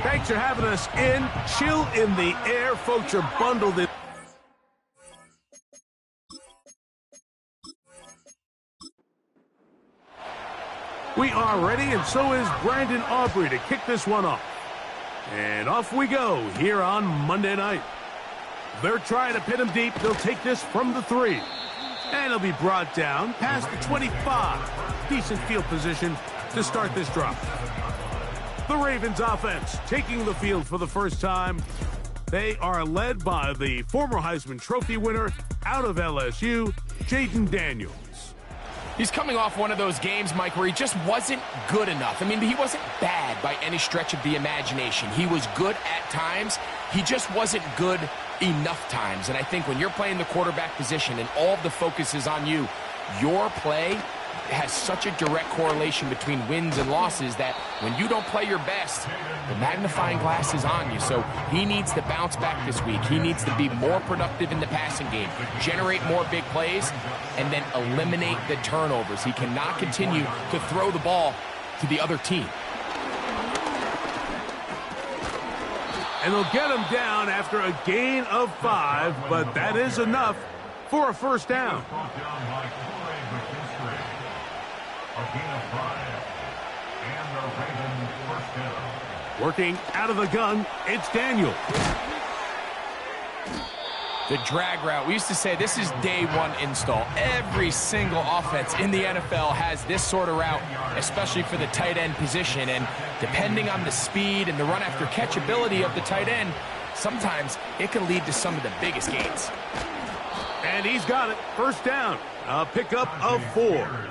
Thanks for having us in. Chill in the air. Folks are bundled in. We are ready, and so is Brandon Aubrey to kick this one off. And off we go here on Monday night. They're trying to pin him deep. They'll take this from the 3. And he'll be brought down past the 25. Decent field position to start this drive. The Ravens offense taking the field for the first time. They are led by the former Heisman Trophy winner out of LSU, Jaden Daniels. He's coming off one of those games, Mike, where he just wasn't good enough. I mean, he wasn't bad by any stretch of the imagination. He was good at times. He just wasn't good enough times. And I think when you're playing the quarterback position and all of the focus is on you, your play has such a direct correlation between wins and losses that when you don't play your best, the magnifying glass is on you. So he needs to bounce back this week. He needs to be more productive in the passing game, generate more big plays, and then eliminate the turnovers. He cannot continue to throw the ball to the other team. And they'll get him down after a gain of 5, but that is enough for a first down. Working out of the gun, it's Daniel. The drag route. We used to say this is day one install. Every single offense in the NFL has this sort of route, especially for the tight end position. And depending on the speed and the run after catch ability of the tight end, sometimes it can lead to some of the biggest gains. And he's got it. First down. A pickup of 4.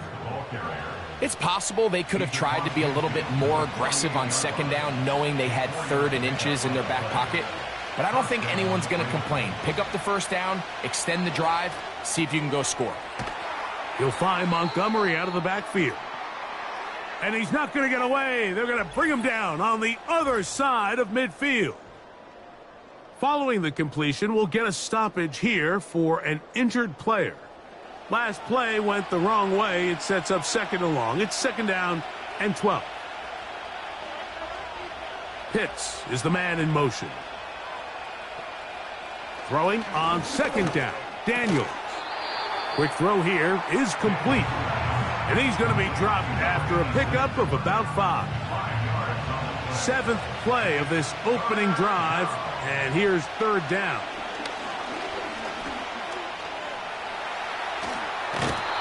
It's possible they could have tried to be a little bit more aggressive on second down, knowing they had 3rd and inches in their back pocket. But I don't think anyone's going to complain. Pick up the first down, extend the drive, see if you can go score. He'll find Montgomery out of the backfield. And he's not going to get away. They're going to bring him down on the other side of midfield. Following the completion, we'll get a stoppage here for an injured player. Last play went the wrong way. It sets up 2nd and long. It's 2nd down and 12. Pitts is the man in motion. Throwing on 2nd down. Daniels. Quick throw here is complete. And he's going to be dropped after a pickup of about 5. 7th play of this opening drive. And here's 3rd down.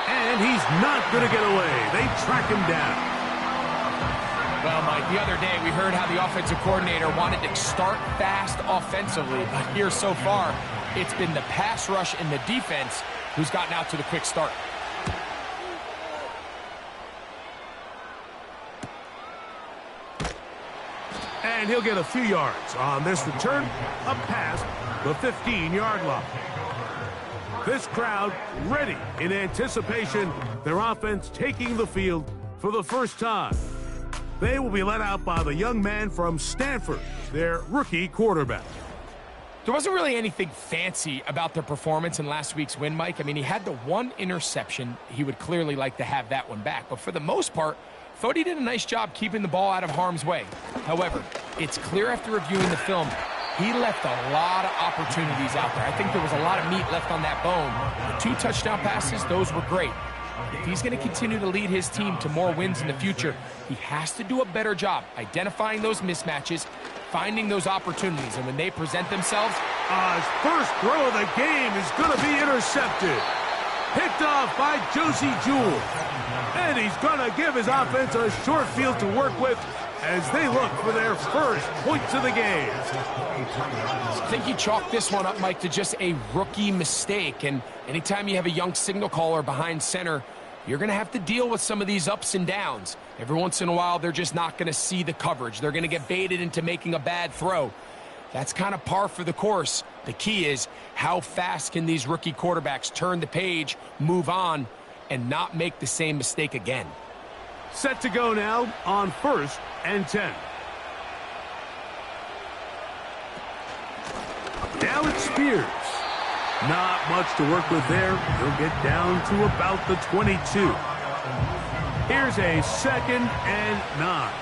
And he's not going to get away. They track him down. Well, Mike, the other day we heard how the offensive coordinator wanted to start fast offensively. But here so far, it's been the pass rush and the defense who's gotten out to the quick start. And he'll get a few yards on this return up past the 15-yard line. This crowd ready in anticipation, their offense taking the field for the first time. They will be led out by the young man from Stanford, their rookie quarterback. There wasn't really anything fancy about their performance in last week's win, Mike. I mean, he had the 1 interception. He would clearly like to have that one back. But for the most part, thought he did a nice job keeping the ball out of harm's way. However, it's clear after reviewing the film, he left a lot of opportunities out there. I think there was a lot of meat left on that bone. The 2 touchdown passes, those were great. If he's going to continue to lead his team to more wins in the future, he has to do a better job identifying those mismatches, finding those opportunities, and when they present themselves... His first throw of the game is going to be intercepted. Picked off by Josie Jewell. And he's going to give his offense a short field to work with as they look for their first points of the game. I think you chalk this one up, Mike, to just a rookie mistake. And anytime you have a young signal caller behind center, you're going to have to deal with some of these ups and downs. Every once in a while, they're just not going to see the coverage. They're going to get baited into making a bad throw. That's kind of par for the course. The key is how fast can these rookie quarterbacks turn the page, move on, and not make the same mistake again. Set to go now on 1st and 10. Now it's Spears. Not much to work with there. He'll get down to about the 22. Here's a 2nd and 9.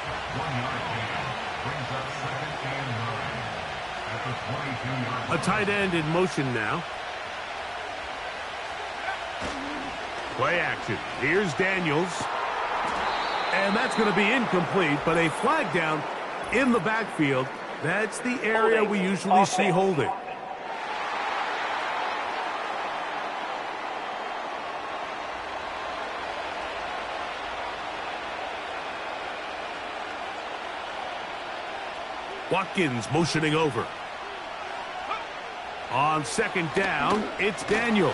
A tight end in motion now. Play action. Here's Daniels. And that's going to be incomplete, but a flag down in the backfield. That's the area we usually see holding. Watkins motioning over. On second down, it's Daniels.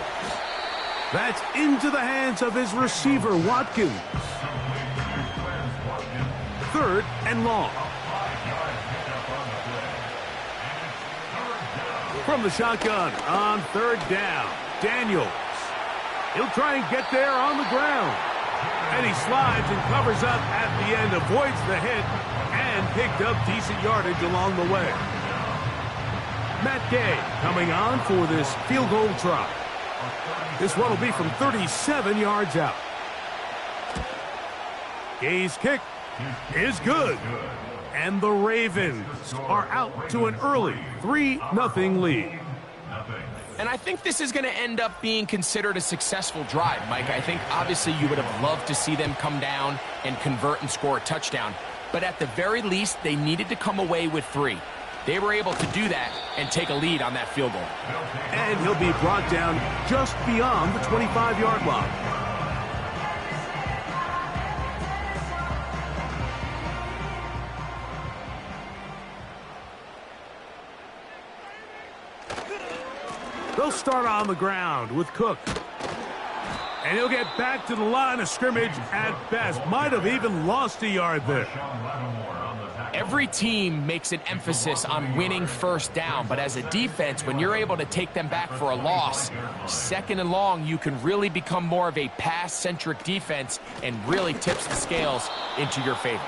That's into the hands of his receiver, Watkins. Third and long. From the shotgun on third down, Daniels. He'll try and get there on the ground. And he slides and covers up at the end, avoids the hit, and picked up decent yardage along the way. Matt Gay coming on for this field goal try. This one will be from 37 yards out. Gay's kick is good. And the Ravens are out to an early 3-0 lead. And I think this is going to end up being considered a successful drive, Mike. I think obviously you would have loved to see them come down and convert and score a touchdown. But at the very least, they needed to come away with 3. They were able to do that and take a lead on that field goal. And he'll be brought down just beyond the 25-yard line. They'll start on the ground with Cook. And he'll get back to the line of scrimmage at best. Might have even lost a yard there. Every team makes an emphasis on winning first down, but as a defense, when you're able to take them back for a loss, second and long, you can really become more of a pass-centric defense and really tips the scales into your favor.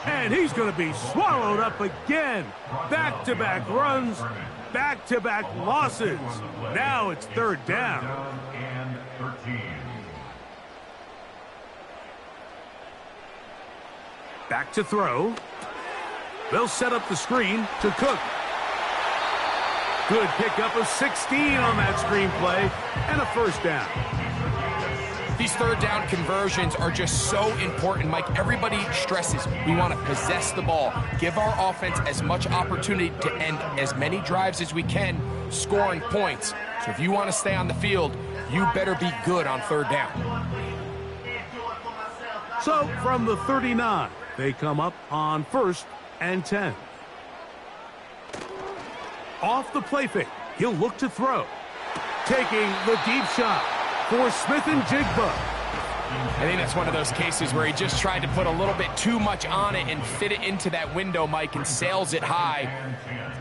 And he's going to be swallowed up again. Back-to-back runs, back-to-back losses. Now it's third down. Back to throw. They'll set up the screen to Cook. Good pickup of 16 on that screen play and a first down. These third down conversions are just so important, Mike. Everybody stresses we want to possess the ball, give our offense as much opportunity to end as many drives as we can, scoring points. So if you want to stay on the field, you better be good on third down. So from the 39, they come up on 1st and 10. Off the play fake, he'll look to throw. Taking the deep shot for Smith and Jigba. I think that's one of those cases where he just tried to put a little bit too much on it and fit it into that window, Mike, and sails it high.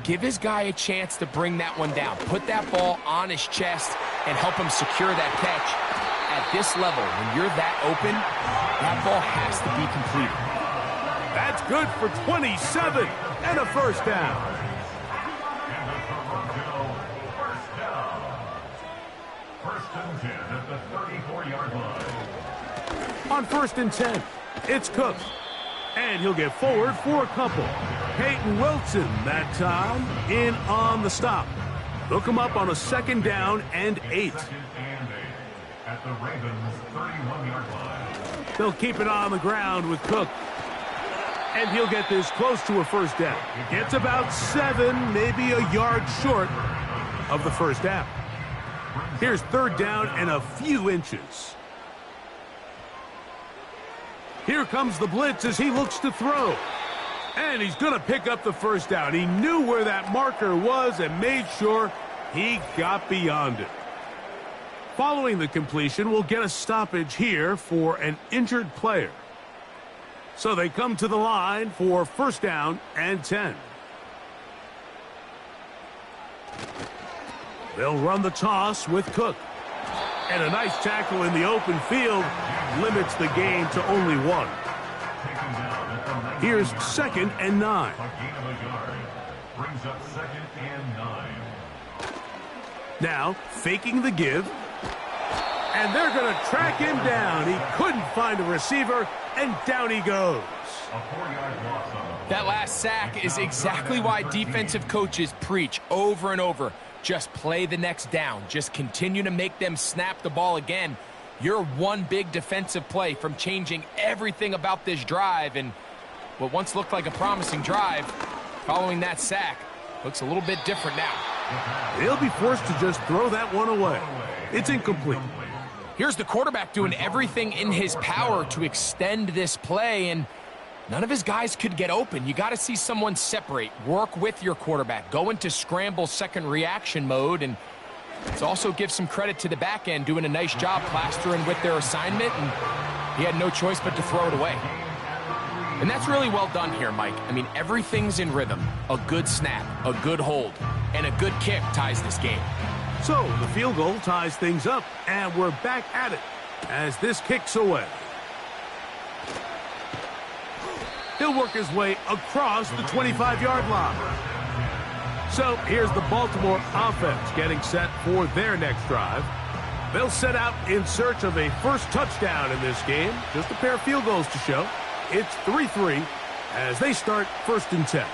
Give his guy a chance to bring that one down. Put that ball on his chest and help him secure that catch. At this level, when you're that open, that ball has to be completed. That's good for 27 and a first down. On 1st and 10, it's Cook. And he'll get forward for a couple. Peyton Wilson that time in on the stop. They'll come up on a 2nd down and 8. At the Ravens 31-yard line. They'll keep it on the ground with Cook. And he'll get this close to a first down. It's about 7, maybe a yard short of the first down. Here's 3rd down and a few inches. Here comes the blitz as he looks to throw. And he's going to pick up the first down. He knew where that marker was and made sure he got beyond it. Following the completion, we'll get a stoppage here for an injured player. So they come to the line for 1st down and 10. They'll run the toss with Cook. And a nice tackle in the open field limits the game to only 1. Here's 2nd and 9. Now, faking the give. And they're going to track him down. He couldn't find a receiver, and down he goes. That last sack is exactly why defensive coaches preach over and over. Just play the next down. Just continue to make them snap the ball again. You're one big defensive play from changing everything about this drive, and what once looked like a promising drive, following that sack, looks a little bit different now. He'll be forced to just throw that one away. It's incomplete. Here's the quarterback doing everything in his power to extend this play, and none of his guys could get open. You got to see someone separate, work with your quarterback, go into scramble second reaction mode, and let's also give some credit to the back end doing a nice job plastering with their assignment, and he had no choice but to throw it away. And that's really well done here, Mike. I mean, everything's in rhythm. A good snap, a good hold, and a good kick ties this game. So the field goal ties things up, and we're back at it as this kicks away. He'll work his way across the 25-yard line. So here's the Baltimore offense getting set for their next drive. They'll set out in search of a first touchdown in this game. Just a pair of field goals to show. It's 3-3 as they start 1st and 10.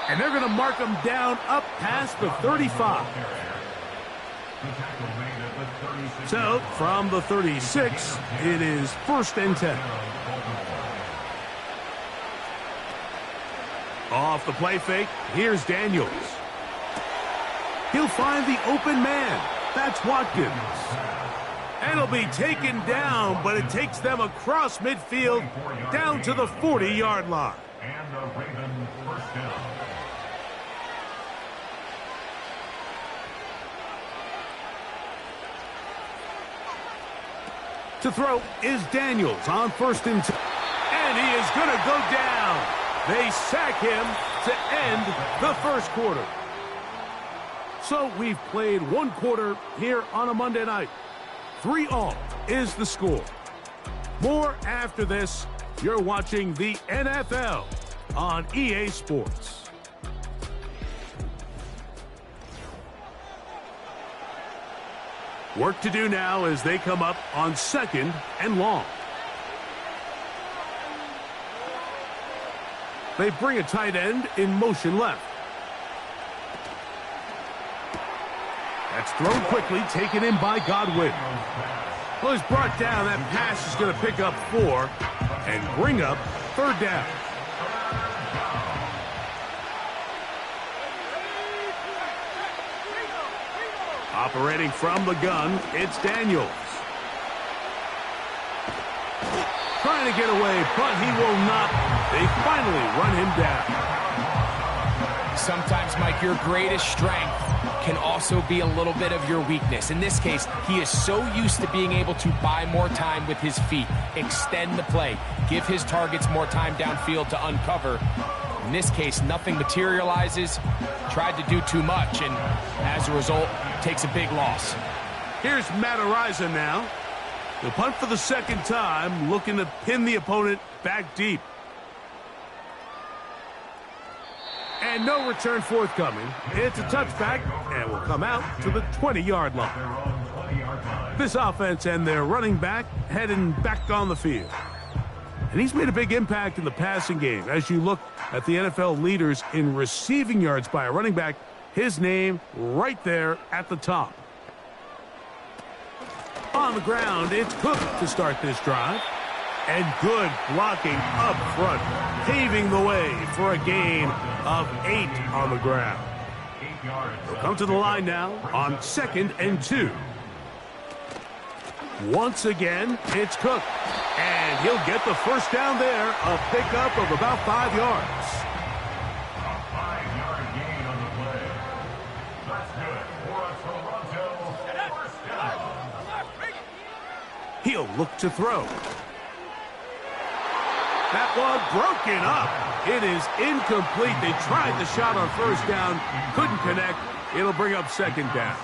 And they're going to mark them down up past the 35. So from the 36, it is 1st and 10. Off the play fake, here's Daniels. He'll find the open man. That's Watkins. And he'll be taken down, but it takes them across midfield down to the 40-yard line. And the Ravens first down. To throw is Daniels on 1st and 10. And he is going to go down. They sack him to end the first quarter. So we've played one quarter here on a Monday night. 3-all is the score. More after this. You're watching the NFL on EA Sports. Work to do now as they come up on 2nd and long. They bring a tight end in motion left. That's thrown quickly, taken in by Godwin. Well, he's brought down. That pass is going to pick up 4 and bring up 3rd down. Operating from the gun, it's Daniels. Trying to get away, but he will not. They finally run him down. Sometimes, Mike, your greatest strength can also be a little bit of your weakness. In this case, he is so used to being able to buy more time with his feet, extend the play, give his targets more time downfield to uncover. In this case, nothing materializes, tried to do too much, and as a result, takes a big loss. Here's Matt Ariza now. The punt for the 2nd time, looking to pin the opponent back deep. And no return forthcoming. It's a touchback, and will come out to the 20-yard line. This offense and their running back heading back on the field. And he's made a big impact in the passing game. As you look at the NFL leaders in receiving yards by a running back, his name right there at the top. On the ground, it's Cook to start this drive. And good blocking up front, paving the way for a gain of 8 on the ground. They'll come to the line now on 2nd and 2. Once again, it's Cook. And he'll get the first down there, a pickup of about 5 yards. A 5-yard gain on the play. That's good for a Toronto first down. He'll look to throw. That one broken up. It is incomplete. They tried the shot on 1st down, couldn't connect. It'll bring up 2nd down.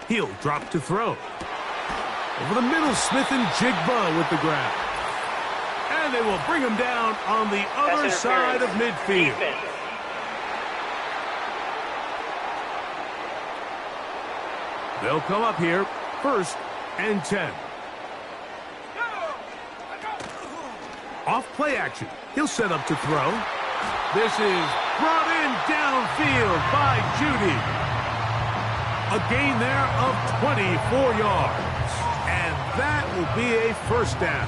He'll drop to throw. Over the middle, Smith and Jigba with the grab. And And they will bring him down on the other side of midfield. Defense. They'll come up here, 1st and 10. Off play action. He'll set up to throw. This is brought in downfield by Judy. A gain there of 24 yards. And that will be a 1st down.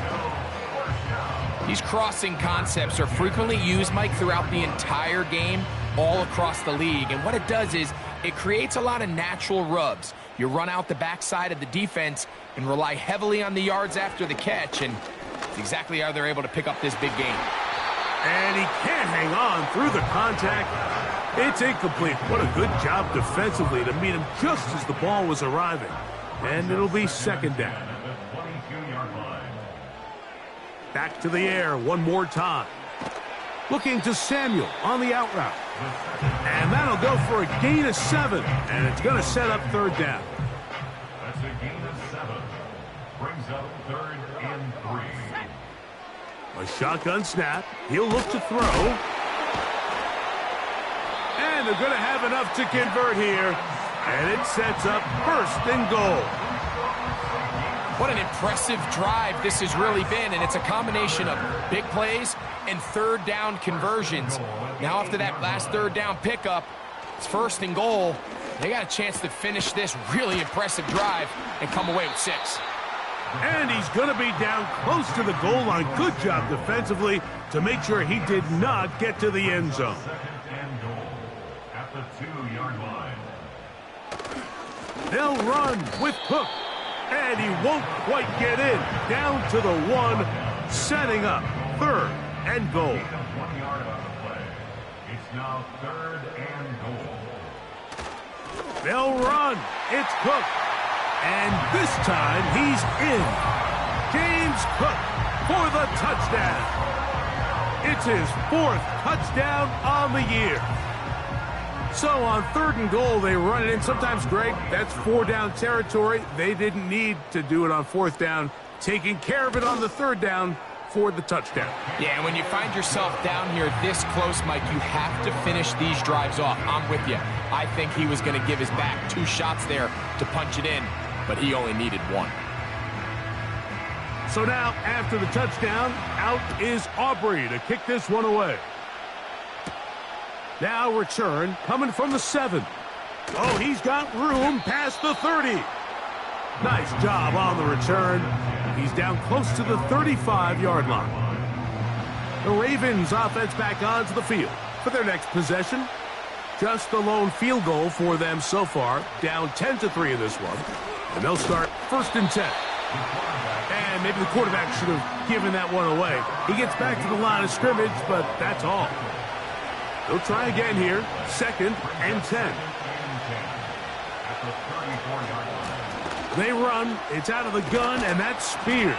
These crossing concepts are frequently used, Mike, throughout the entire game, all across the league. And what it does is it creates a lot of natural rubs. You run out the backside of the defense and rely heavily on the yards after the catch, and it's exactly how they're able to pick up this big gain. And he can't hang on through the contact. It's incomplete. What a good job defensively to meet him just as the ball was arriving. And it'll be 2nd down. Back to the air one more time. Looking to Samuel on the out route. And that'll go for a gain of 7. And it's going to set up 3rd down. That's a gain of 7. Brings up 3rd and 3. A shotgun snap. He'll look to throw. And they're going to have enough to convert here. And it sets up 1st and goal. What an impressive drive this has really been, and it's a combination of big plays and 3rd down conversions. Now after that last 3rd down pickup, it's 1st and goal. They got a chance to finish this really impressive drive and come away with 6. And he's going to be down close to the goal line. Good job defensively to make sure he did not get to the end zone. 2nd and goal at the 2-yard line. They'll run with Cook. And he won't quite get in. Down to the 1, setting up 3rd and goal. 1 yard on the play. It's now 3rd and goal. They'll run. It's Cook. And this time he's in. James Cook for the touchdown. It's his 4th touchdown on the year. So on 3rd and goal, they run it in. Sometimes, Greg, that's 4-down territory. They didn't need to do it on 4th down. Taking care of it on the 3rd down for the touchdown. Yeah, and when you find yourself down here this close, Mike, you have to finish these drives off. I'm with you. I think he was going to give his back 2 shots there to punch it in, but he only needed 1. So now, after the touchdown, out is Aubrey to kick this one away. Now return coming from the 7. Oh, he's got room past the 30. Nice job on the return. He's down close to the 35-yard line. The Ravens offense back onto the field for their next possession. Just the lone field goal for them so far. Down 10-3 in this one. And they'll start 1st and 10. And maybe the quarterback should have given that one away. He gets back to the line of scrimmage, but that's all. They'll try again here. 2nd and 10. They run. It's out of the gun, and that's Spears.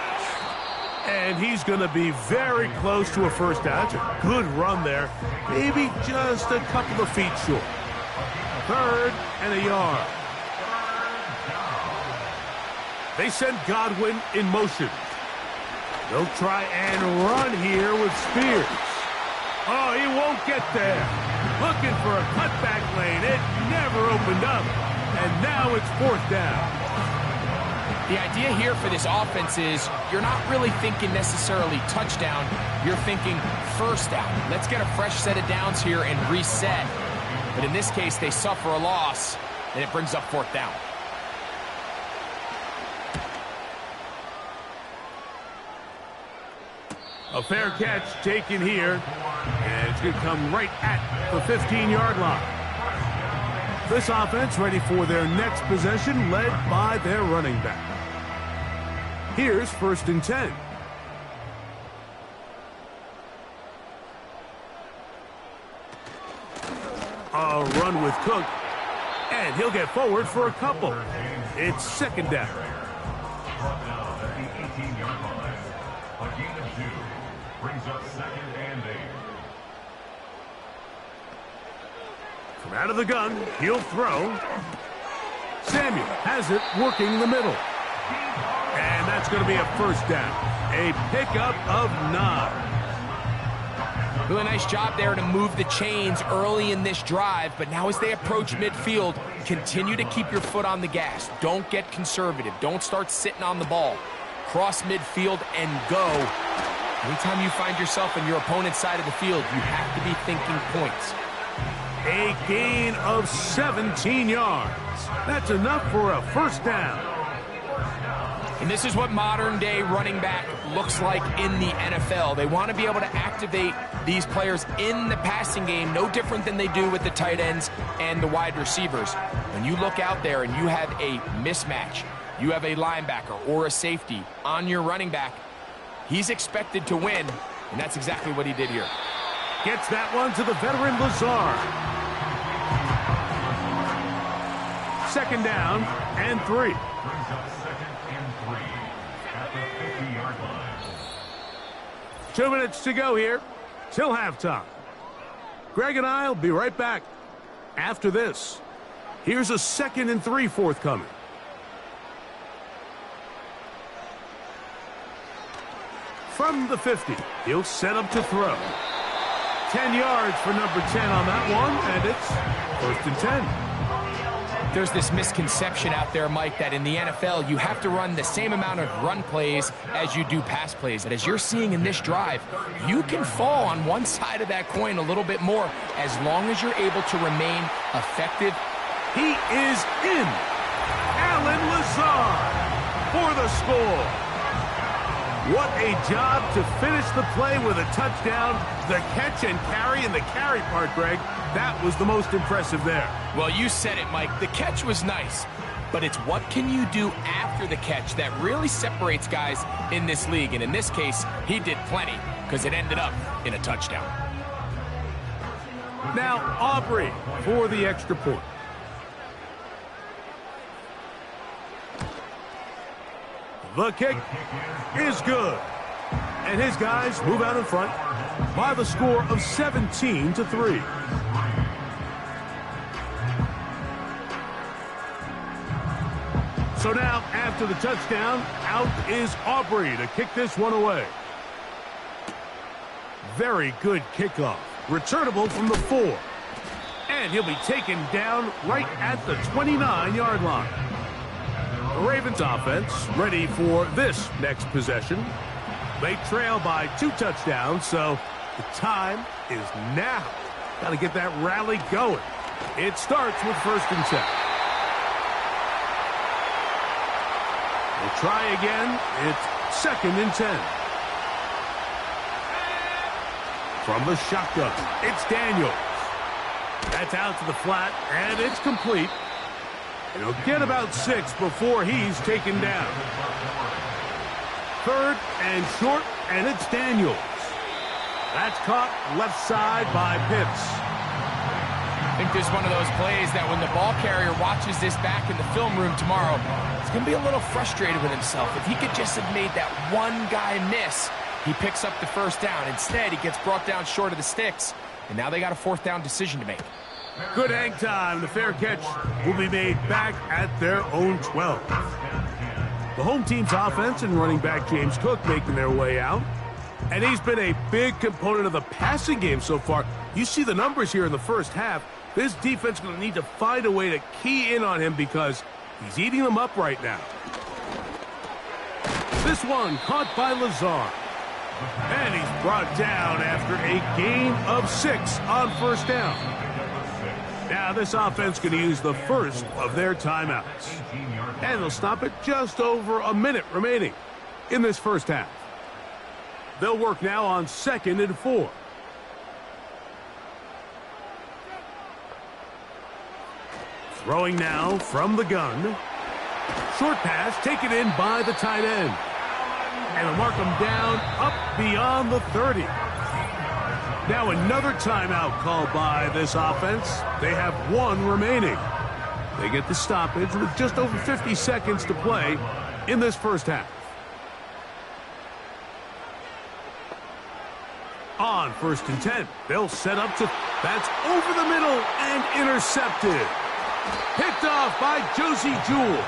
And he's going to be very close to a 1st down. That's a good run there. Maybe just a couple of feet short. 3rd and a yard. They send Godwin in motion. They'll try and run here with Spears. Oh, he won't get there. Looking for a cutback lane. It never opened up. And now it's 4th down. The idea here for this offense is you're not really thinking necessarily touchdown. You're thinking 1st down. Let's get a fresh set of downs here and reset. But in this case, they suffer a loss, and it brings up 4th down. A fair catch taken here, and it's going to come right at the 15-yard line. This offense ready for their next possession, led by their running back. Here's 1st and 10. A run with Cook, and he'll get forward for a couple. It's 2nd down. Brings up 2nd and 8. From out of the gun, he'll throw. Samuel has it working the middle. And that's going to be a 1st down. a pickup of 9. Really nice job there to move the chains early in this drive, but now as they approach midfield, continue to keep your foot on the gas. Don't get conservative. Don't start sitting on the ball. Cross midfield and go. Anytime you find yourself on your opponent's side of the field, you have to be thinking points. A gain of 17 yards. That's enough for a first down. And this is what modern-day running back looks like in the NFL. They want to be able to activate these players in the passing game, no different than they do with the tight ends and the wide receivers. When you look out there and you have a mismatch, you have a linebacker or a safety on your running back, he's expected to win, and that's exactly what he did here. Gets that one to the veteran Lazard. Second down and 3. Brings up second and 3 at the 50-yard line. 2 minutes to go here till halftime. Greg and I will be right back after this. Here's a 2nd and 3 forthcoming. From the 50, he'll set up to throw. 10 yards for number 10 on that one, and it's 1st and 10. There's this misconception out there, Mike, that in the NFL you have to run the same amount of run plays as you do pass plays. And as you're seeing in this drive, you can fall on one side of that coin a little bit more as long as you're able to remain effective. He is in. Alan Lazard for the score. What a job to finish the play with a touchdown. The catch and carry, and the carry part, Greg, that was the most impressive there. Well, you said it, Mike. The catch was nice, but it's what can you do after the catch that really separates guys in this league. And in this case, he did plenty because it ended up in a touchdown. Now, Aubrey for the extra point. The kick is good. And his guys move out in front by the score of 17-3. So now, after the touchdown, out is Aubrey to kick this one away. Very good kickoff. Returnable from the 4. And he'll be taken down right at the 29-yard line. The Ravens offense ready for this next possession. They trail by 2 touchdowns, so the time is now. Got to get that rally going. It starts with 1st and 10. We'll try again. It's 2nd and 10. From the shotgun, it's Daniels. That's out to the flat, and it's complete. He'll get about 6 before he's taken down. 3rd and short, and it's Daniels. That's caught left side by Pitts. I think this is one of those plays that when the ball carrier watches this back in the film room tomorrow, he's going to be a little frustrated with himself. If he could just have made that one guy miss, he picks up the 1st down. Instead, he gets brought down short of the sticks, and now they got a 4th down decision to make. Good hang time. The fair catch will be made back at their own 12. The home team's offense and running back James Cook making their way out. And he's been a big component of the passing game so far. You see the numbers here in the first half. This defense is going to need to find a way to key in on him because he's eating them up right now. This one caught by Lazard. And he's brought down after a gain of 6 on 1st down. Now this offense going to use the first of their timeouts. And they'll stop it just over a minute remaining in this first half. They'll work now on 2nd and 4. Throwing now from the gun. Short pass taken in by the tight end. And they'll mark him down up beyond the 30. Now another timeout called by this offense. They have 1 remaining. They get the stoppage with just over 50 seconds to play in this first half. On 1st and 10, they'll set up to... That's over the middle and intercepted. Picked off by Josie Jewell.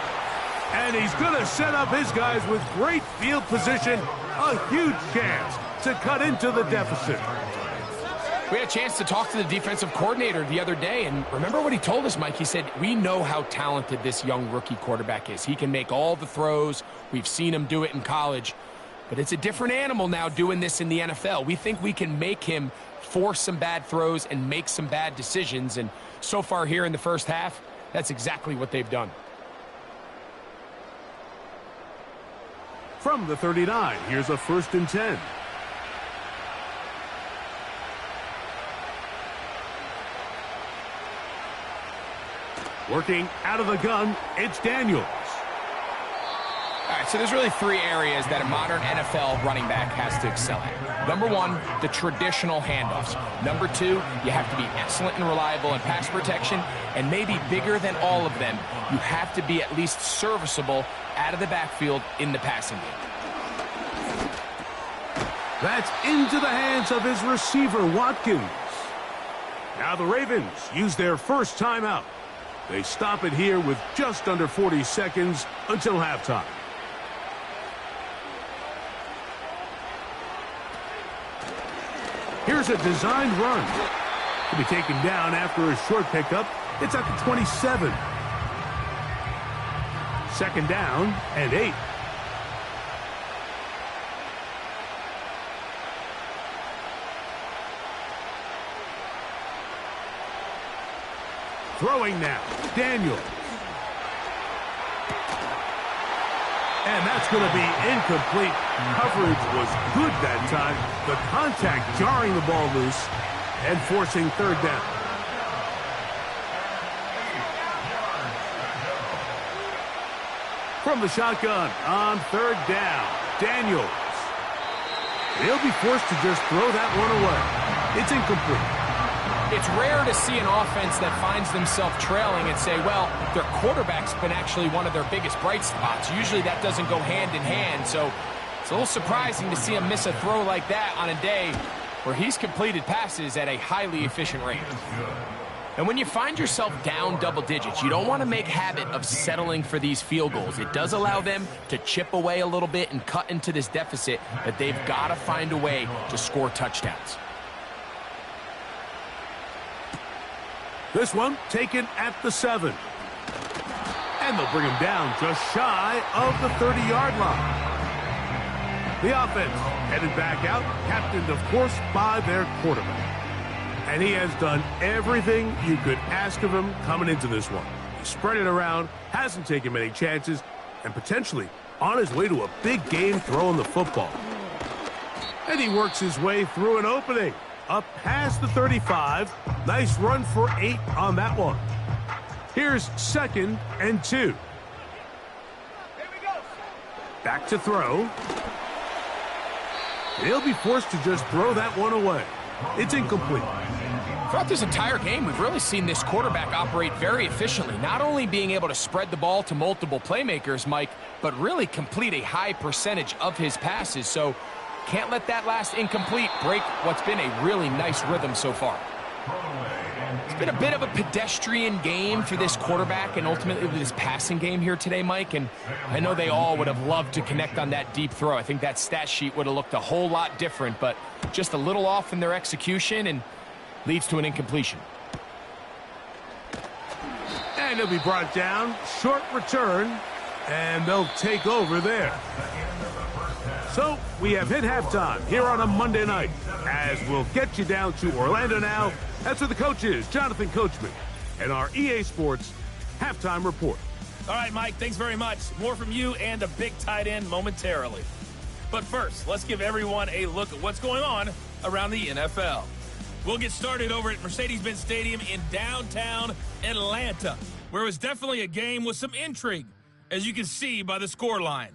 And he's going to set up his guys with great field position. A huge chance to cut into the deficit. We had a chance to talk to the defensive coordinator the other day, and remember what he told us, Mike? He said, we know how talented this young rookie quarterback is. He can make all the throws. We've seen him do it in college. But it's a different animal now doing this in the NFL. We think we can make him force some bad throws and make some bad decisions. And so far here in the first half, that's exactly what they've done. From the 39, here's a 1st and 10. Working out of the gun, it's Daniels. All right, so there's really 3 areas that a modern NFL running back has to excel at. Number 1, the traditional handoffs. Number 2, you have to be excellent and reliable in pass protection. And maybe bigger than all of them, you have to be at least serviceable out of the backfield in the passing game. That's into the hands of his receiver, Watkins. Now the Ravens use their first timeout. They stop it here with just under 40 seconds until halftime. Here's a designed run. To be taken down after a short pickup. It's up to 27. 2nd down and 8. Throwing now, Daniels. And that's going to be incomplete. Coverage was good that time. The contact jarring the ball loose and forcing 3rd down. From the shotgun on 3rd down, Daniels. He'll be forced to just throw that one away. It's incomplete. It's rare to see an offense that finds themselves trailing and say, well, their quarterback's been actually one of their biggest bright spots. Usually that doesn't go hand in hand, so it's a little surprising to see him miss a throw like that on a day where he's completed passes at a highly efficient rate. And when you find yourself down double digits, you don't want to make habit of settling for these field goals. It does allow them to chip away a little bit and cut into this deficit, but they've got to find a way to score touchdowns. This one taken at the 7. And they'll bring him down just shy of the 30-yard line. The offense headed back out, captained, of course, by their quarterback. And he has done everything you could ask of him coming into this one. He spread it around, hasn't taken many chances, and potentially on his way to a big game throwing the football. And he works his way through an opening. Up past the 35. Nice run for 8 on that one. Here's 2nd and 2. Back to throw. He'll be forced to just throw that one away. It's incomplete. Throughout this entire game, we've really seen this quarterback operate very efficiently, not only being able to spread the ball to multiple playmakers, Mike, but really complete a high percentage of his passes. So can't let that last incomplete break what's been a really nice rhythm so far. It's been a bit of a pedestrian game for this quarterback and ultimately this passing game here today, Mike. And I know they all would have loved to connect on that deep throw. I think that stat sheet would have looked a whole lot different, but just a little off in their execution and leads to an incompletion. And he'll be brought down. Short return. And they'll take over there. So we have hit halftime here on a Monday night, as we'll get you down to Orlando now. That's where the coach is, Jonathan Coachman, and our EA Sports halftime report. All right, Mike, thanks very much. More from you and a big tight end momentarily. But first, let's give everyone a look at what's going on around the NFL. We'll get started over at Mercedes-Benz Stadium in downtown Atlanta, where it was definitely a game with some intrigue, as you can see by the scoreline.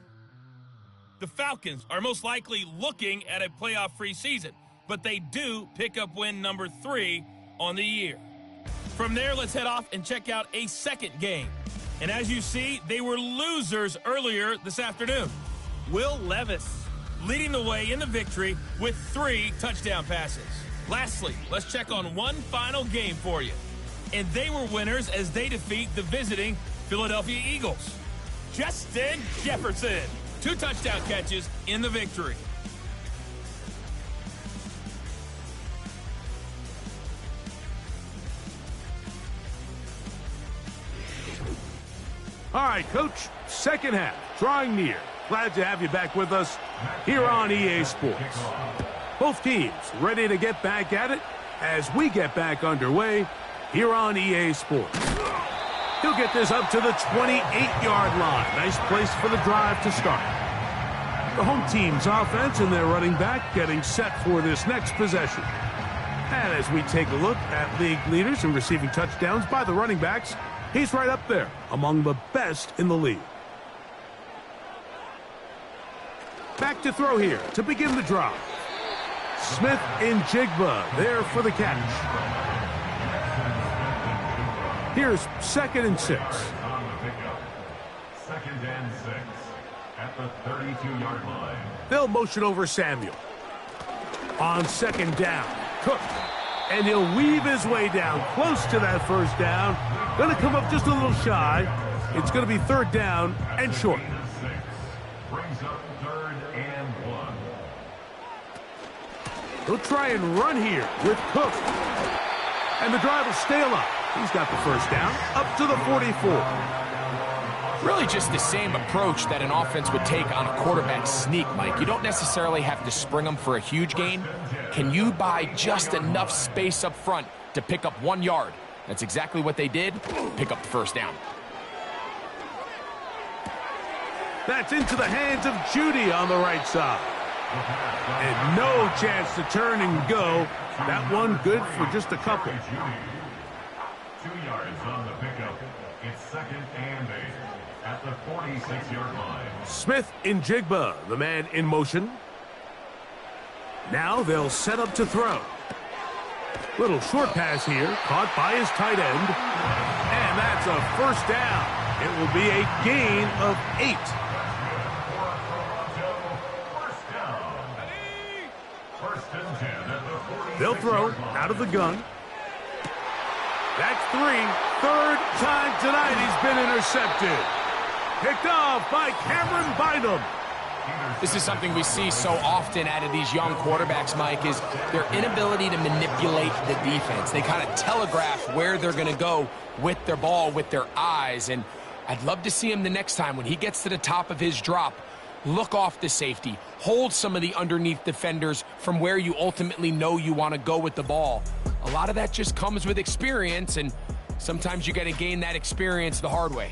The Falcons are most likely looking at a playoff-free season, but they do pick up win number 3 on the year. From there, let's head off and check out a second game. And as you see, they were losers earlier this afternoon. Will Levis leading the way in the victory with 3 touchdown passes. Lastly, let's check on one final game for you. And they were winners as they defeat the visiting Philadelphia Eagles. Justin Jefferson. 2 touchdown catches in the victory. All right, Coach, second half, drawing near. Glad to have you back with us here on EA Sports. Both teams ready to get back at it as we get back underway here on EA Sports. He'll get this up to the 28-yard line. Nice place for the drive to start. The home team's offense and their running back getting set for this next possession. And as we take a look at league leaders in receiving touchdowns by the running backs, he's right up there among the best in the league. Back to throw here to begin the drive. Smith and Jigba there for the catch. Here's 2nd and 6. On the pickup. 2nd and 6 at the 32-yard line. They'll motion over Samuel. On 2nd down, Cook. And he'll weave his way down close to that first down. Going to come up just a little shy. It's going to be 3rd down and short. Brings up 3rd and 1. He'll try and run here with Cook. And the drive will stay alive. He's got the first down up to the 44. Really just the same approach that an offense would take on a quarterback sneak, Mike. You don't necessarily have to spring them for a huge gain. Can you buy just enough space up front to pick up 1 yard? That's exactly what they did. Pick up the first down. That's into the hands of Judy on the right side. And no chance to turn and go. That one good for just a couple. 2 yards on the pickup. It's 2nd and 8 at the 46-yard line. Smith in Jigba, the man in motion. Now they'll set up to throw. Little short pass here, caught by his tight end. And that's a first down. It will be a gain of 8. First and 10 at the 46. They'll throw out of the gun. That's 3. 3rd time tonight he's been intercepted. Picked off by Cameron Bynum. This is something we see so often out of these young quarterbacks, Mike, is their inability to manipulate the defense. They kind of telegraph where they're going to go with their ball, with their eyes. And I'd love to see him the next time when he gets to the top of his drop. Look off the safety. Hold some of the underneath defenders from where you ultimately know you want to go with the ball. A lot of that just comes with experience, and sometimes you got to gain that experience the hard way.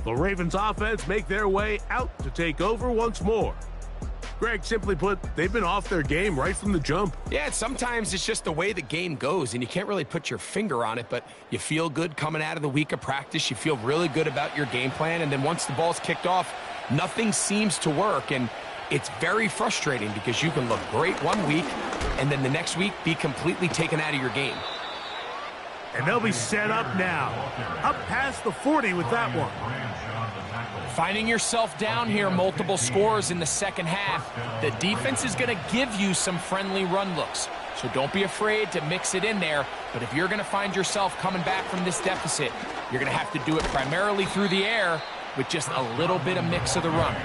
The Ravens offense make their way out to take over once more. Greg, simply put, they've been off their game right from the jump. Yeah, and sometimes it's just the way the game goes, and you can't really put your finger on it, but you feel good coming out of the week of practice. You feel really good about your game plan, and then once the ball's kicked off, nothing seems to work, and it's very frustrating because you can look great one week, and then the next week be completely taken out of your game. And they'll be set up now. Up past the 40 with that one. Finding yourself down here, multiple scores in the second half. The defense is going to give you some friendly run looks. So don't be afraid to mix it in there. But if you're going to find yourself coming back from this deficit, you're going to have to do it primarily through the air with just a little bit of mix of the run.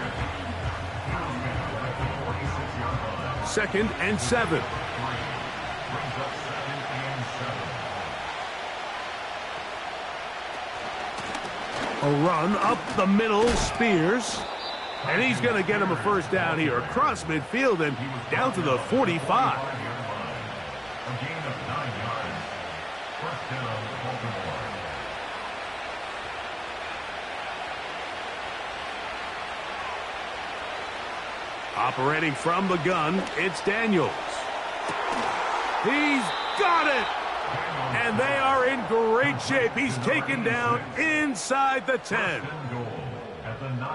2nd and 7. A run up the middle, Spears. And he's going to get him a first down here across midfield and down to the 45. A gain of 9 yards. First down, Baltimore. Operating from the gun, it's Daniels. He's got it! And they are in great shape. He's taken down inside the 10.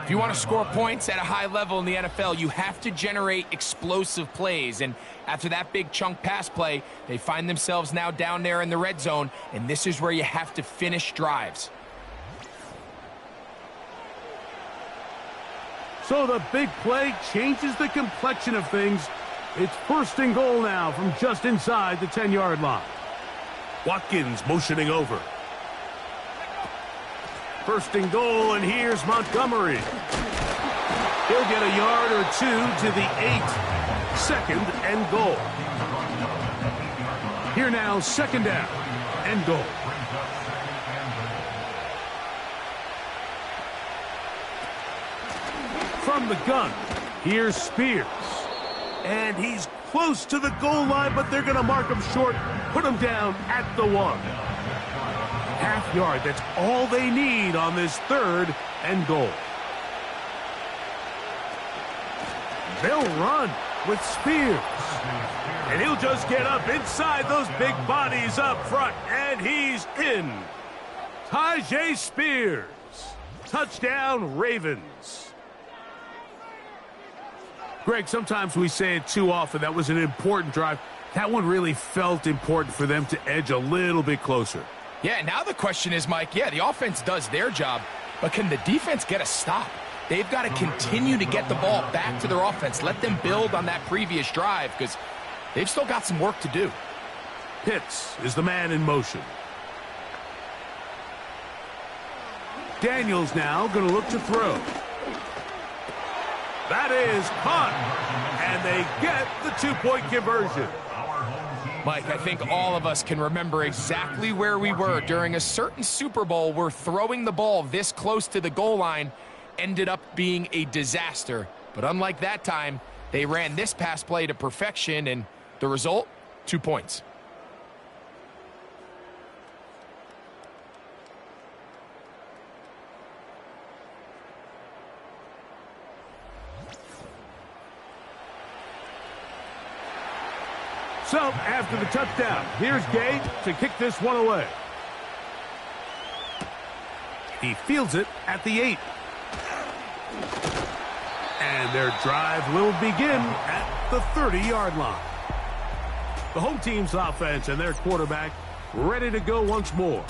If you want to score points at a high level in the NFL, you have to generate explosive plays. And after that big chunk pass play, they find themselves now down there in the red zone, and this is where you have to finish drives. So the big play changes the complexion of things. It's 1st and goal now from just inside the 10-yard line. Watkins motioning over. First and goal, and here's Montgomery. He'll get a yard or two to the 8. Second and goal. Here now, second down and goal. From the gun, here's Spears. And he's close to the goal line, but they're going to mark him short, put him down at the 1. Half yard, that's all they need on this third and goal. They'll run with Spears. And he'll just get up inside those big bodies up front, and he's in. Tyjae Spears. Touchdown, Ravens. Greg, sometimes we say it too often. That was an important drive. That one really felt important for them to edge a little bit closer. Yeah, now the question is, Mike, the offense does their job, but can the defense get a stop? They've got to continue to get the ball back to their offense. Let them build on that previous drive because they've still got some work to do. Pitts is the man in motion. Daniels now going to look to throw. That is caught, and they get the 2-point conversion. Mike, I think all of us can remember exactly where we were during a certain Super Bowl where throwing the ball this close to the goal line ended up being a disaster. But unlike that time, they ran this pass play to perfection, and the result, 2 points. So, after the touchdown, here's Gay to kick this one away. He fields it at the 8. And their drive will begin at the 30-yard line. The home team's offense and their quarterback ready to go once more.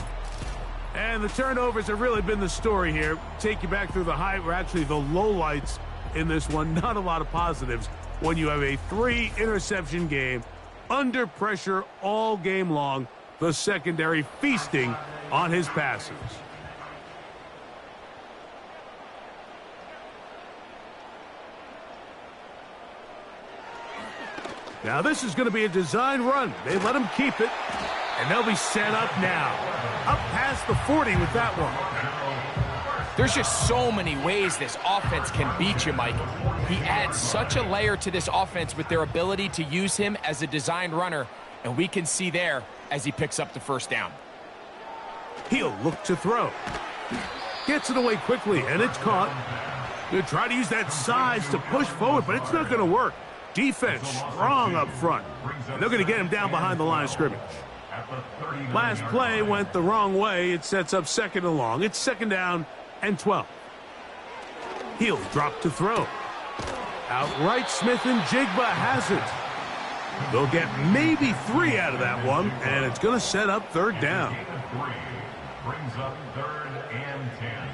And the turnovers have really been the story here. Take you back through the actually the lowlights in this one. Not a lot of positives when you have a 3-interception game. Under pressure all game long, the secondary feasting on his passes. Now this is going to be a design run. They let him keep it, and they'll be set up now. Up past the 40 with that one. There's just so many ways this offense can beat you, Mike. He adds such a layer to this offense with their ability to use him as a designed runner, and we can see there as he picks up the first down. He'll look to throw. Gets it away quickly, and it's caught. He'll try to use that size to push forward, but it's not going to work. Defense strong up front. And they're going to get him down behind the line of scrimmage. Last play went the wrong way. It sets up second and long. It's second down and 12. He'll drop to throw. Outright Smith and Jigba has it. They'll get maybe 3 out of that one, and it's going to set up third down. Brings up 3rd and 10.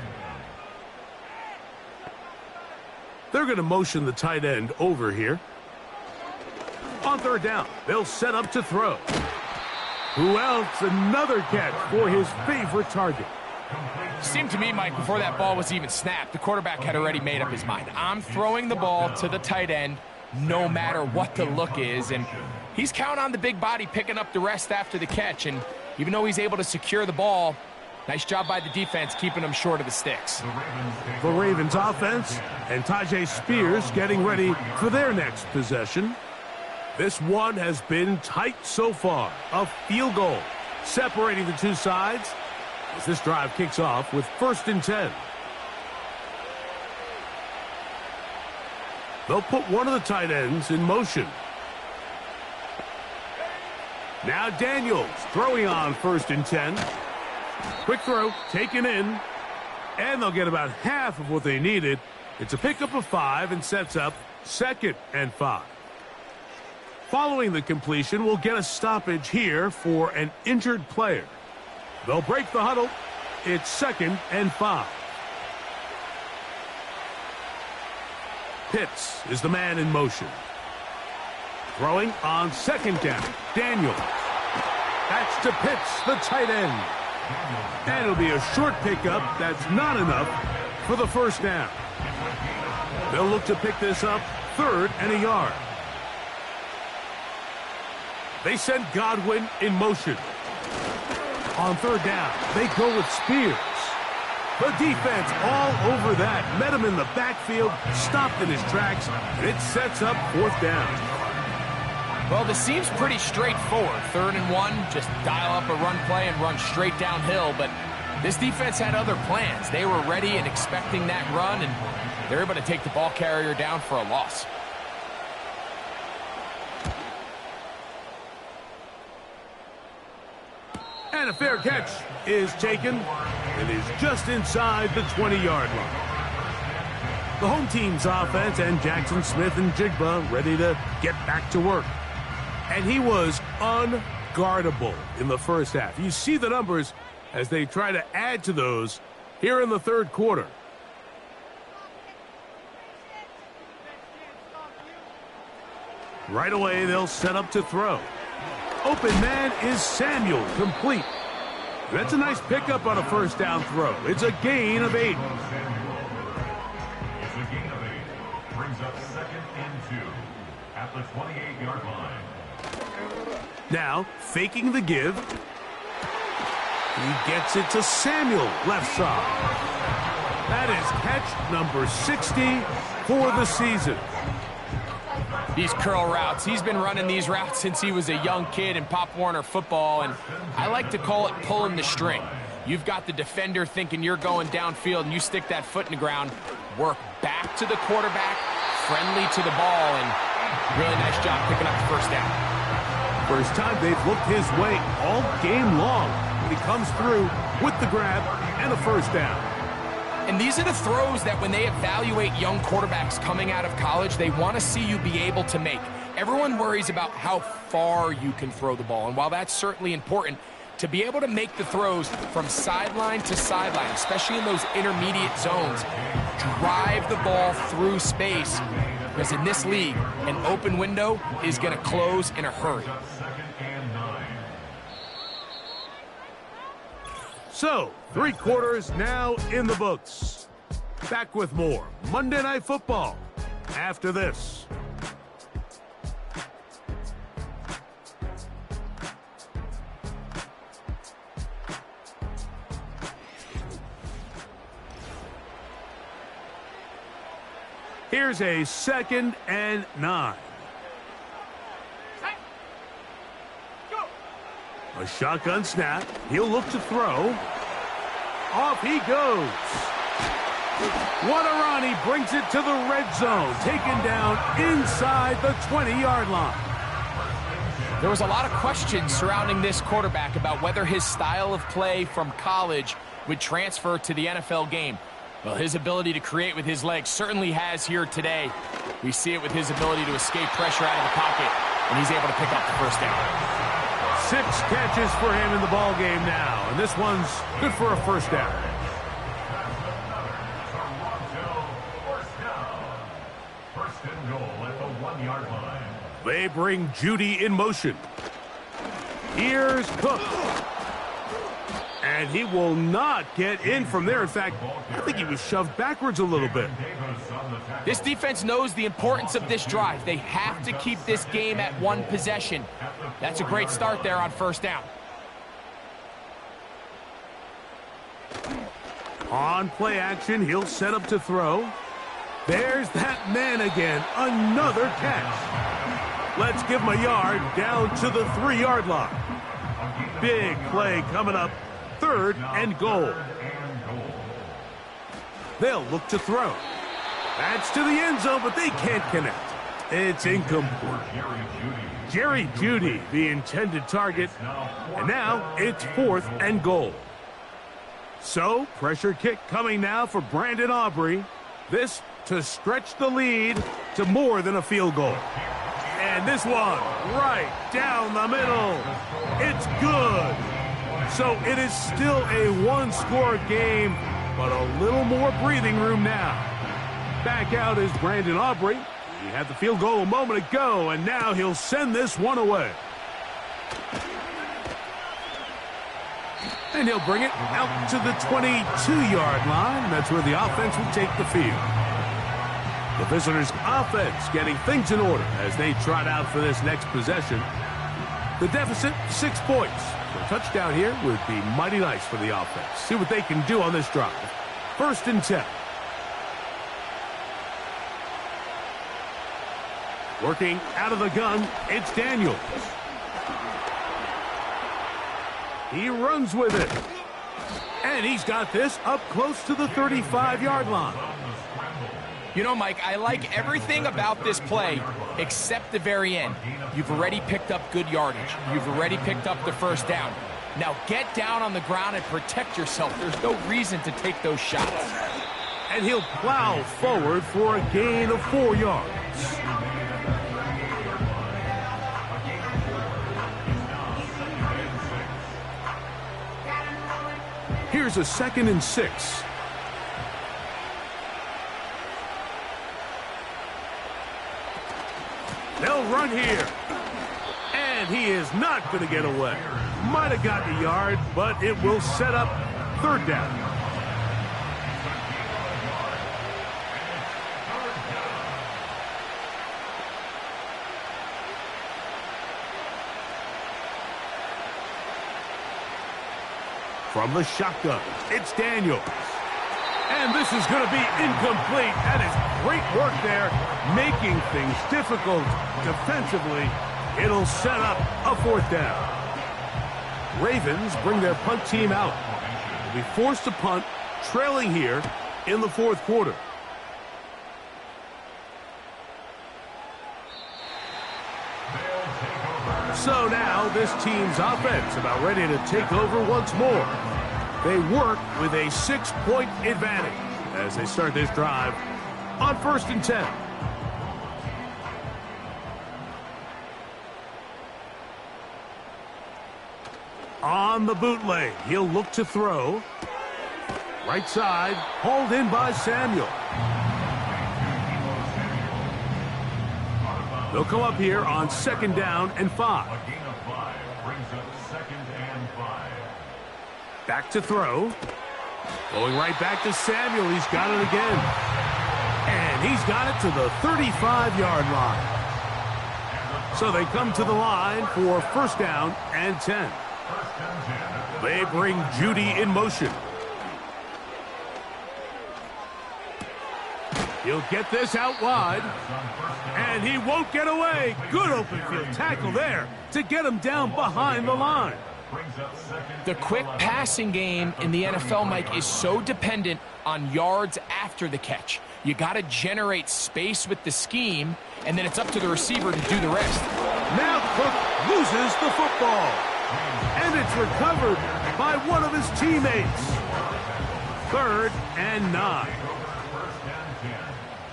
They're going to motion the tight end over here. On third down, they'll set up to throw. Who else? Another catch for his favorite target. Seemed to me, Mike, before that ball was even snapped, the quarterback had already made up his mind. I'm throwing the ball to the tight end no matter what the look is, and he's counting on the big body picking up the rest after the catch, and even though he's able to secure the ball, nice job by the defense keeping him short of the sticks. The Ravens offense and Tyjae Spears getting ready for their next possession. This one has been tight so far. A field goal separating the two sides as this drive kicks off with 1st and 10. They'll put one of the tight ends in motion. Now Daniels throwing on 1st and 10. Quick throw, taken in, and they'll get about half of what they needed. It's a pickup of 5 and sets up 2nd and 5. Following the completion, we'll get a stoppage here for an injured player. They'll break the huddle. It's 2nd and 5. Pitts is the man in motion. Throwing on 2nd down. Daniels. That's to Pitts, the tight end. And it'll be a short pickup that's not enough for the first down. They'll look to pick this up 3rd and a yard. They send Godwin in motion. On 3rd down, they go with Spears. The defense all over that. Met him in the backfield, stopped in his tracks, and it sets up 4th down. Well, this seems pretty straightforward. 3rd and 1, just dial up a run play and run straight downhill. But this defense had other plans. They were ready and expecting that run, and they're able to take the ball carrier down for a loss. And a fair catch is taken. It is just inside the 20-yard line. The home team's offense and Jackson Smith and Jigba ready to get back to work. And he was unguardable in the first half. You see the numbers as they try to add to those here in the 3rd quarter. Right away, they'll set up to throw. Open man is Samuel, complete. That's a nice pickup on a first down throw. It's a gain of 8. It's a gain of 8. Brings up 2nd and 2 at the 28-yard line. Now, faking the give. He gets it to Samuel, left side. That is catch number 60 for the season. These curl routes, he's been running these routes since he was a young kid in Pop Warner football, and I like to call it pulling the string. You've got the defender thinking you're going downfield, and you stick that foot in the ground, work back to the quarterback, friendly to the ball, and really nice job picking up the first down. First time they've looked his way all game long. But he comes through with the grab and a first down. And these are the throws that when they evaluate young quarterbacks coming out of college, they want to see you be able to make. Everyone worries about how far you can throw the ball. And while that's certainly important, to be able to make the throws from sideline to sideline, especially in those intermediate zones, drive the ball through space. Because in this league, an open window is going to close in a hurry. So, 3 quarters now in the books. Back with more Monday Night Football after this. Here's a 2nd and 9. A shotgun snap. He'll look to throw. Off he goes. What a run. He brings it to the red zone. Taken down inside the 20-yard line. There was a lot of questions surrounding this quarterback about whether his style of play from college would transfer to the NFL game. Well, his ability to create with his legs certainly has here today. We see it with his ability to escape pressure out of the pocket, and he's able to pick up the first down. 6 catches for him in the ball game now, and this one's good for a first down. First and goal at the 1-yard line. They bring Judy in motion. Here's Cook. And he will not get in from there. In fact, I think he was shoved backwards a little bit. This defense knows the importance of this drive. They have to keep this game at 1 possession. That's a great start there on first down. On play action, he'll set up to throw. There's that man again. Another catch. Let's give him a yard down to the 3-yard line. Big play coming up. 3rd and goal. They'll look to throw. That's to the end zone, but they can't connect. It's incomplete. Jerry Jeudy, the intended target. And now it's 4th and goal. So, pressure kick coming now for Brandon Aubrey. This to stretch the lead to more than a field goal. And this one right down the middle. It's good. So it is still a 1-score game, but a little more breathing room now. Back out is Brandon Aubrey. He had the field goal a moment ago, and now he'll send this one away. And he'll bring it out to the 22-yard line. That's where the offense will take the field. The visitors' offense getting things in order as they trot out for this next possession. The deficit, 6 points. So a touchdown here would be mighty nice for the offense. See what they can do on this drive. 1st and 10. Working out of the gun, it's Daniels. He runs with it. And he's got this up close to the 35-yard line. You know, Mike, I like everything about this play except the very end. You've already picked up good yardage. You've already picked up the 1st down. Now get down on the ground and protect yourself. There's no reason to take those shots. And he'll plow forward for a gain of 4 yards. Here's a 2nd and 6. They'll run here. And he is not going to get away. Might have gotten a yard, but it will set up 3rd down. From the shotgun, it's Daniels. And this is going to be incomplete. That is great work there, making things difficult defensively. It'll set up a 4th down. Ravens bring their punt team out. They'll be forced to punt, trailing here in the 4th quarter. So now this team's offense about ready to take over once more. They work with a 6-point advantage as they start this drive on 1st and 10. On the bootleg, he'll look to throw. Right side, hauled in by Samuel. They'll come up here on 2nd down and 5. A gain of 5 brings up 2nd and 5. Back to throw. Going right back to Samuel. He's got it again. And he's got it to the 35-yard line. So they come to the line for 1st down and 10. They bring Judy in motion. He'll get this out wide. And he won't get away. Good open field tackle there to get him down behind the line. The quick passing game in the NFL, Mike, is so dependent on yards after the catch. You got to generate space with the scheme, and then it's up to the receiver to do the rest. Now Cook loses the football. And it's recovered by one of his teammates. 3rd and 9.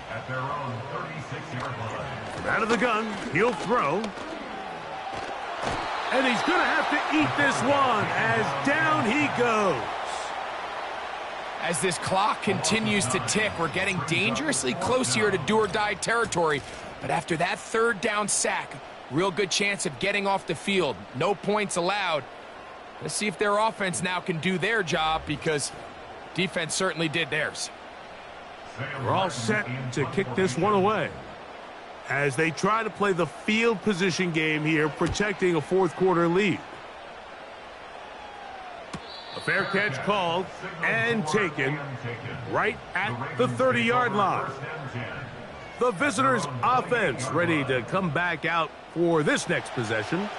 At their own 36-yard line. Out of the gun, he'll throw. And he's going to have to eat this one as down he goes. As this clock continues to tick, we're getting dangerously close here to do-or-die territory. But after that 3rd down sack, real good chance of getting off the field. No points allowed. Let's see if their offense now can do their job, because defense certainly did theirs. We're all set to kick this one away as they try to play the field position game here, protecting a 4th quarter lead. A fair catch called and taken right at the 30-yard line. The visitors' offense ready to come back out for this next possession.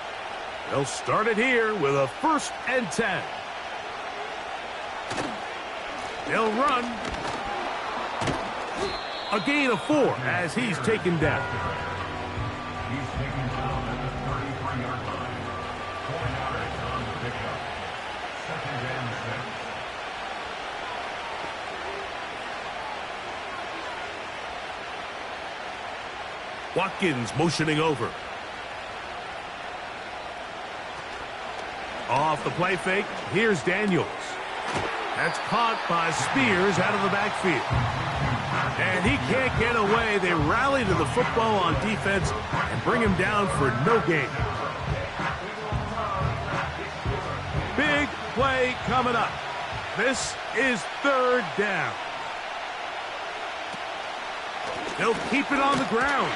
They'll start it here with a 1st and 10. They'll run. A gain of 4 as he's taken down. He's taken down at the 33-yard line. 4 yards on the pickup. 2nd and 6. Watkins motioning over. Off the play fake, here's Daniels. That's caught by Spears out of the backfield. And he can't get away. They rally to the football on defense and bring him down for no gain. Big play coming up. This is third down. They'll keep it on the ground.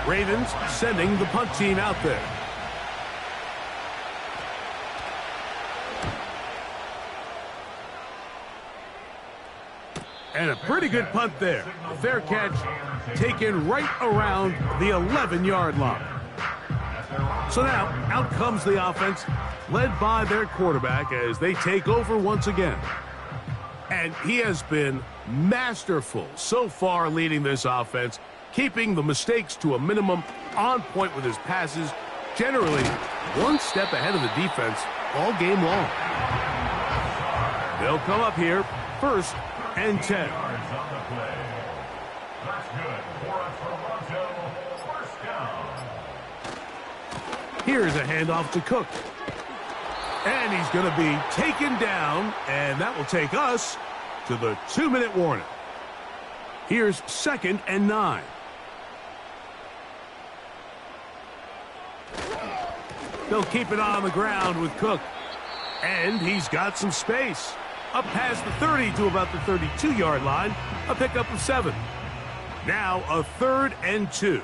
Ravens sending the punt team out there. And a pretty good punt there. A fair catch taken right around the 11-yard line. So now, out comes the offense, led by their quarterback as they take over once again. And he has been masterful so far leading this offense, keeping the mistakes to a minimum, on point with his passes, generally one step ahead of the defense all game long. They'll come up here, first and 10. Here's a handoff to Cook. And he's going to be taken down, and that will take us to the 2-minute warning. Here's second and 9. They'll keep it on the ground with Cook. And he's got some space. Up past the 30 to about the 32-yard line. A pickup of 7. Now a 3rd and 2.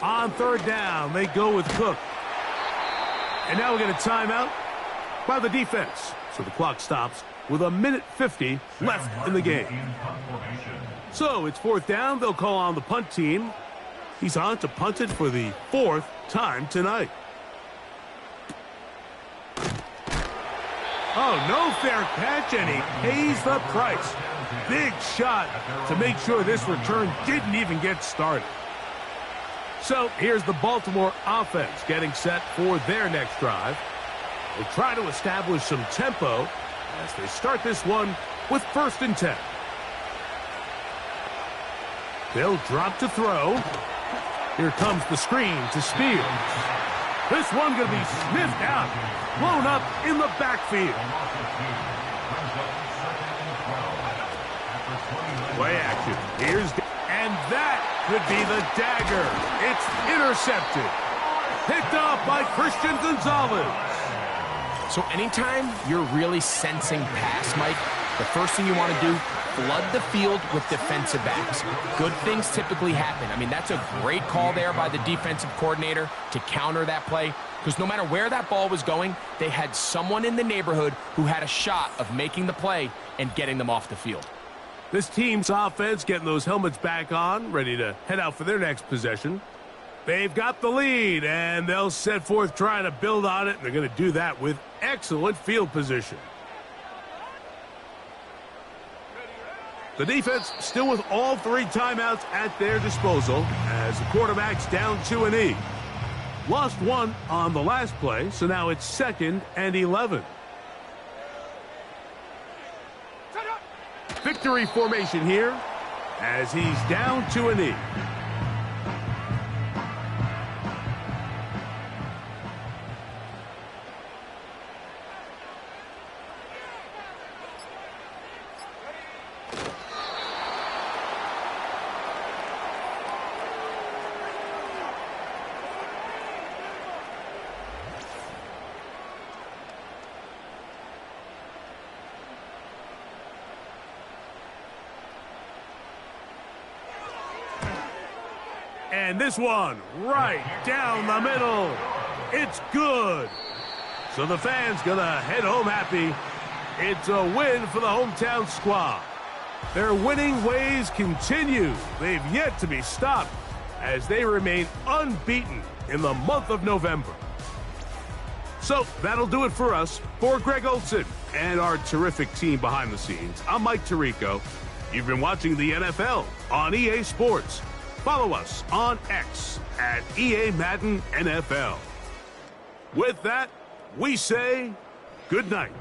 On 3rd down, they go with Cook. And now we get a timeout by the defense. So the clock stops with 1:50 left in the game. So it's 4th down. They'll call on the punt team. He's on to punt it for the 4th time tonight. Oh, no fair catch, and he pays the price. Big shot to make sure this return didn't even get started. So here's the Baltimore offense getting set for their next drive. They'll try to establish some tempo as they start this one with 1st and 10. They'll drop to throw. Here comes the screen to Spears. This one going to be sniffed out, blown up in the backfield. Play action. And that could be the dagger. It's intercepted. Picked off by Christian Gonzalez. So anytime you're really sensing pass, Mike, the first thing you want to do, flood the field with defensive backs. Good things typically happen. I mean, that's a great call there by the defensive coordinator to counter that play, because no matter where that ball was going, they had someone in the neighborhood who had a shot of making the play and getting them off the field. This team's offense getting those helmets back on, ready to head out for their next possession. They've got the lead, and they'll set forth trying to build on it, and they're going to do that with excellent field position. The defense still with all 3 timeouts at their disposal as the quarterback's down 2 and E. Lost 1 on the last play, so now it's 2nd and 11. Victory formation here as he's down 2 and E. And this one right down the middle. It's good. So the fans gonna head home happy. It's a win for the hometown squad. Their winning ways continue. They've yet to be stopped as they remain unbeaten in the month of November. So that'll do it for us. For Greg Olson and our terrific team behind the scenes, I'm Mike Tirico. You've been watching the NFL on EA Sports. Follow us on X at EA Madden NFL. With that, we say good night.